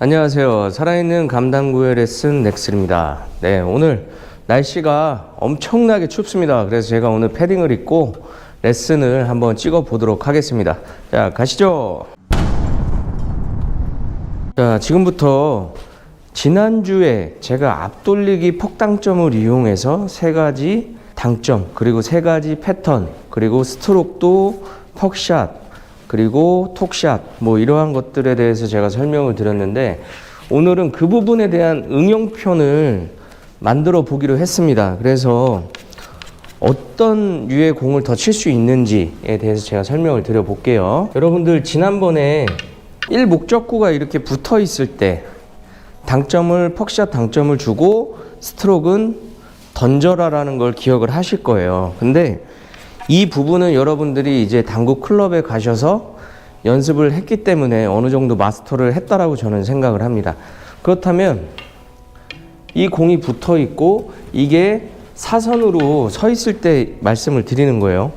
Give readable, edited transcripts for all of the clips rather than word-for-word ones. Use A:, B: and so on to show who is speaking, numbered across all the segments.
A: 안녕하세요. 살아있는 감당구의 레슨 넥슬입니다. 네, 오늘 날씨가 엄청나게 춥습니다. 그래서 제가 오늘 패딩을 입고 레슨을 한번 찍어 보도록 하겠습니다. 자, 가시죠. 자, 지금부터 지난주에 제가 앞돌리기 폭당점을 이용해서 세 가지 당점, 그리고 세 가지 패턴, 그리고 스트로크도 퍽샷, 그리고 톡샷, 뭐 이러한 것들에 대해서 제가 설명을 드렸는데, 오늘은 그 부분에 대한 응용편을 만들어 보기로 했습니다. 그래서 어떤 류의 공을 더 칠 수 있는지에 대해서 제가 설명을 드려 볼게요. 여러분들 지난번에 1목적구가 이렇게 붙어 있을 때 당점을 퍽샷 당점을 주고 스트로크는 던져라 라는 걸 기억을 하실 거예요. 근데 이 부분은 여러분들이 이제 당구 클럽에 가셔서 연습을 했기 때문에 어느 정도 마스터를 했다라고 저는 생각을 합니다. 그렇다면 이 공이 붙어 있고 이게 사선으로 서 있을 때 말씀을 드리는 거예요.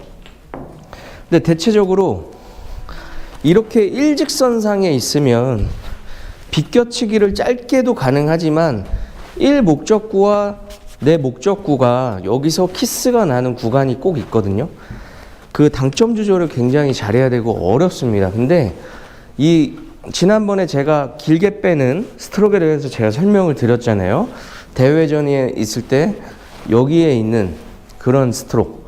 A: 근데 대체적으로 이렇게 일직선상에 있으면 비껴치기를 짧게도 가능하지만 1목적구와 내 목적구가 여기서 키스가 나는 구간이 꼭 있거든요. 그 당점 조절을 굉장히 잘해야 되고 어렵습니다. 근데 이 지난번에 제가 길게 빼는 스트로크에 대해서 제가 설명을 드렸잖아요. 대회전에 있을 때 여기에 있는 그런 스트로크.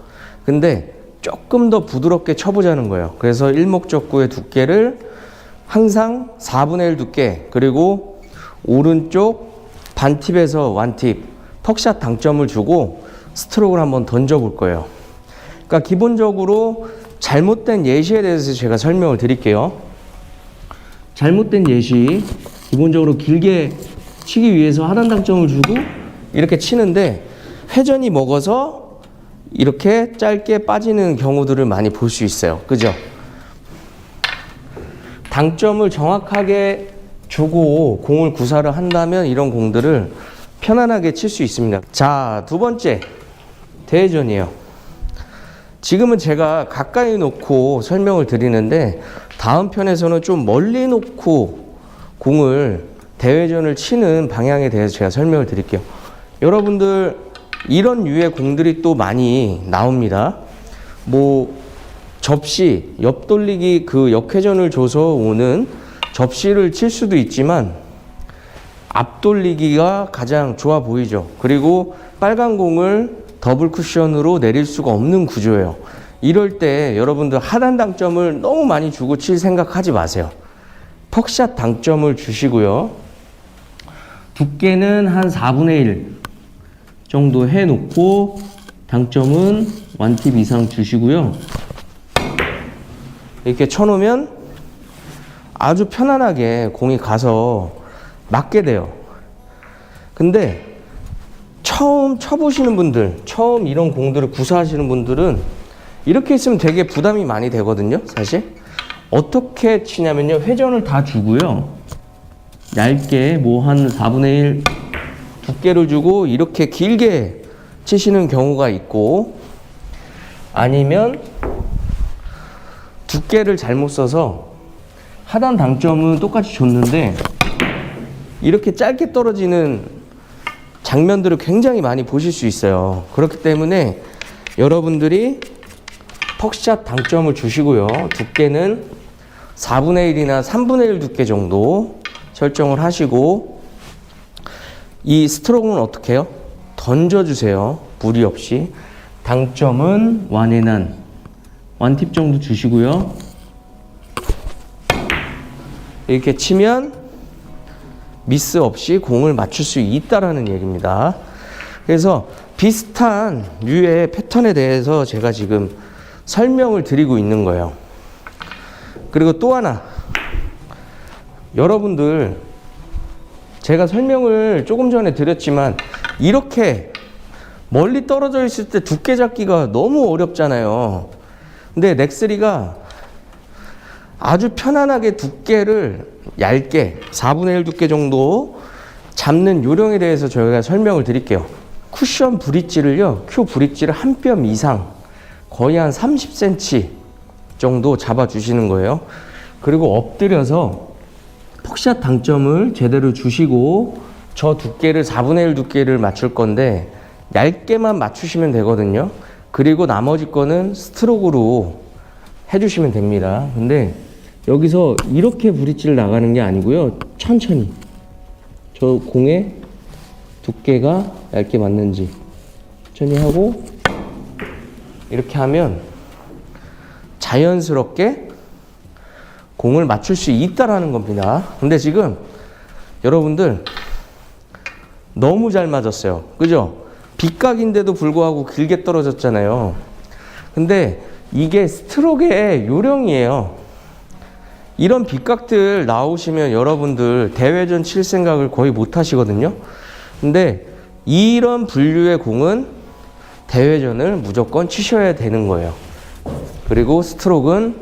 A: 근데 조금 더 부드럽게 쳐보자는 거예요. 그래서 1목적구의 두께를 항상 4분의 1 두께, 그리고 오른쪽 반팁에서 완팁 턱샷 당점을 주고 스트로크를 한번 던져 볼 거예요. 그러니까 기본적으로 잘못된 예시에 대해서 제가 설명을 드릴게요. 잘못된 예시, 기본적으로 길게 치기 위해서 하단 당점을 주고 이렇게 치는데 회전이 먹어서 이렇게 짧게 빠지는 경우들을 많이 볼 수 있어요. 그죠? 당점을 정확하게 주고 공을 구사를 한다면 이런 공들을 편안하게 칠 수 있습니다. 자, 두 번째 대회전이에요. 지금은 제가 가까이 놓고 설명을 드리는데 다음 편에서는 좀 멀리 놓고 공을 대회전을 치는 방향에 대해서 제가 설명을 드릴게요. 여러분들 이런 류의 공들이 또 많이 나옵니다. 뭐 접시, 옆돌리기 그 역회전을 줘서 오는 접시를 칠 수도 있지만 앞돌리기가 가장 좋아 보이죠. 그리고 빨간 공을 더블 쿠션으로 내릴 수가 없는 구조예요. 이럴 때 여러분들 하단 당점을 너무 많이 주고 칠 생각하지 마세요. 퍽샷 당점을 주시고요. 두께는 한 4분의 1 정도 해놓고 당점은 완팁 이상 주시고요. 이렇게 쳐놓으면 아주 편안하게 공이 가서 맞게 돼요. 근데 처음 쳐보시는 분들, 처음 이런 공들을 구사하시는 분들은 이렇게 있으면 되게 부담이 많이 되거든요. 사실 어떻게 치냐면요, 회전을 다 주고요, 얇게 뭐 한 4분의 1 두께를 주고 이렇게 길게 치시는 경우가 있고, 아니면 두께를 잘못 써서 하단 당점은 똑같이 줬는데 이렇게 짧게 떨어지는 장면들을 굉장히 많이 보실 수 있어요. 그렇기 때문에 여러분들이 퍽샷 당점을 주시고요. 두께는 4분의 1이나 3분의 1 두께 정도 설정을 하시고, 이 스트로크는 어떻게 해요? 던져주세요. 무리 없이. 당점은 완에난 완팁 정도 주시고요. 이렇게 치면 미스 없이 공을 맞출 수 있다라는 얘기입니다. 그래서 비슷한 류의 패턴에 대해서 제가 지금 설명을 드리고 있는 거예요. 그리고 또 하나, 여러분들 제가 설명을 조금 전에 드렸지만 이렇게 멀리 떨어져 있을 때 두께 잡기가 너무 어렵잖아요. 근데 넥스리가 아주 편안하게 두께를 얇게 4분의 1 두께 정도 잡는 요령에 대해서 저희가 설명을 드릴게요. 쿠션 브릿지를요, 큐 브릿지를 한 뼘 이상, 거의 한 30cm 정도 잡아 주시는 거예요. 그리고 엎드려서 퍽샷 당점을 제대로 주시고 저 두께를 4분의 1 두께를 맞출 건데 얇게만 맞추시면 되거든요. 그리고 나머지 거는 스트로크로 해주시면 됩니다. 근데 여기서 이렇게 브릿지를 나가는 게 아니고요. 천천히 저 공의 두께가 얇게 맞는지 천천히 하고 이렇게 하면 자연스럽게 공을 맞출 수 있다라는 겁니다. 근데 지금 여러분들 너무 잘 맞았어요. 그죠? 빗각인데도 불구하고 길게 떨어졌잖아요. 근데 이게 스트로크의 요령이에요. 이런 빗각들 나오시면 여러분들 대회전 칠 생각을 거의 못 하시거든요. 근데 이런 분류의 공은 대회전을 무조건 치셔야 되는 거예요. 그리고 스트로크는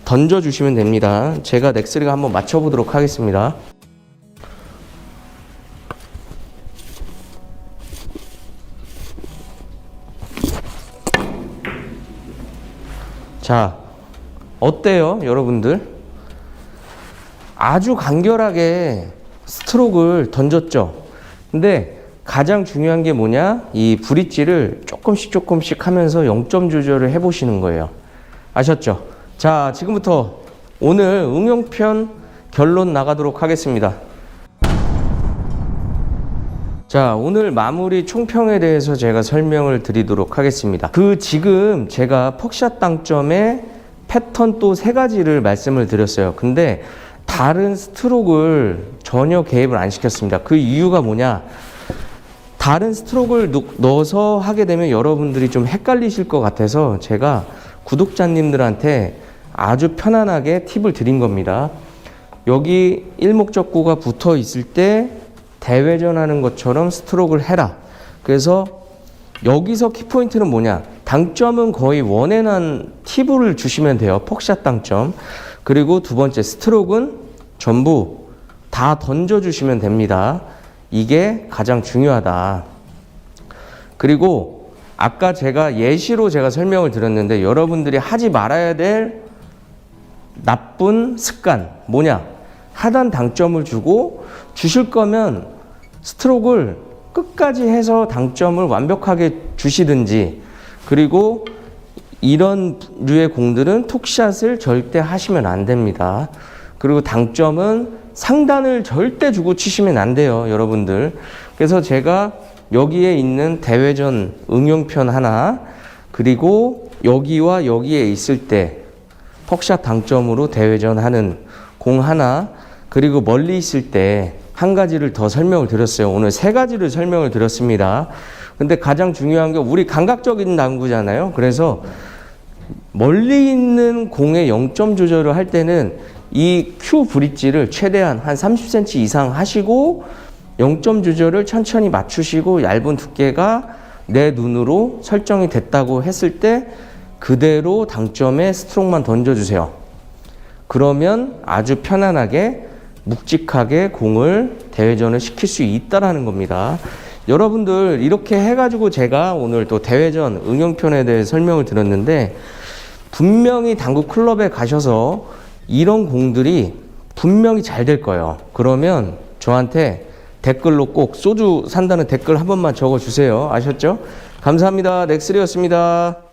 A: 던져주시면 됩니다. 제가 넥스리가 한번 맞춰보도록 하겠습니다. 자, 어때요, 여러분들? 아주 간결하게 스트로크를 던졌죠? 근데 가장 중요한 게 뭐냐? 이 브릿지를 조금씩 하면서 0점 조절을 해보시는 거예요. 아셨죠? 자, 지금부터 오늘 응용편 결론 나가도록 하겠습니다. 자, 오늘 마무리 총평에 대해서 제가 설명을 드리도록 하겠습니다. 지금 제가 퍽샷 당점의 패턴 또 3가지를 말씀을 드렸어요. 근데 다른 스트로크를 전혀 개입을 안 시켰습니다. 그 이유가 뭐냐? 다른 스트로크를 넣어서 하게 되면 여러분들이 좀 헷갈리실 것 같아서 제가 구독자님들한테 아주 편안하게 팁을 드린 겁니다. 여기 일목적구가 붙어 있을 때 대회전 하는 것처럼 스트로크를 해라. 그래서 여기서 키포인트는 뭐냐? 당점은 거의 원앤한 팁을 주시면 돼요. 퍽샷 당점. 그리고 두 번째 스트로크는 전부 다 던져주시면 됩니다. 이게 가장 중요하다. 그리고 아까 제가 예시로 설명을 드렸는데 여러분들이 하지 말아야 될 나쁜 습관 뭐냐? 하단 당점을 주고 주실 거면 스트로크를 끝까지 해서 당점을 완벽하게 주시든지 그리고 이런 류의 공들은 톡샷을 절대 하시면 안 됩니다. 그리고 당점은 상단을 절대 주고 치시면 안 돼요, 여러분들. 그래서 제가 여기에 있는 대회전 응용편 하나 그리고 여기와 여기에 있을 때 퍽샷 당점으로 대회전 하는 공 하나 그리고 멀리 있을 때 한 가지를 더 설명을 드렸어요. 오늘 3가지를 설명을 드렸습니다. 근데 가장 중요한 게 우리 감각적인 당구잖아요. 그래서 멀리 있는 공의 0점 조절을 할 때는 이 큐 브릿지를 최대한 한 30cm 이상 하시고 0점 조절을 천천히 맞추시고 얇은 두께가 내 눈으로 설정이 됐다고 했을 때 그대로 당점에 스트로크만 던져주세요. 그러면 아주 편안하게 묵직하게 공을 대회전을 시킬 수 있다라는 겁니다. 여러분들 이렇게 해가지고 제가 오늘 또 대회전 응용편에 대해 설명을 드렸는데 분명히 당구 클럽에 가셔서 이런 공들이 분명히 잘 될 거예요. 그러면 저한테 댓글로 꼭 소주 산다는 댓글 한 번만 적어주세요. 아셨죠? 감사합니다. 넥스리였습니다.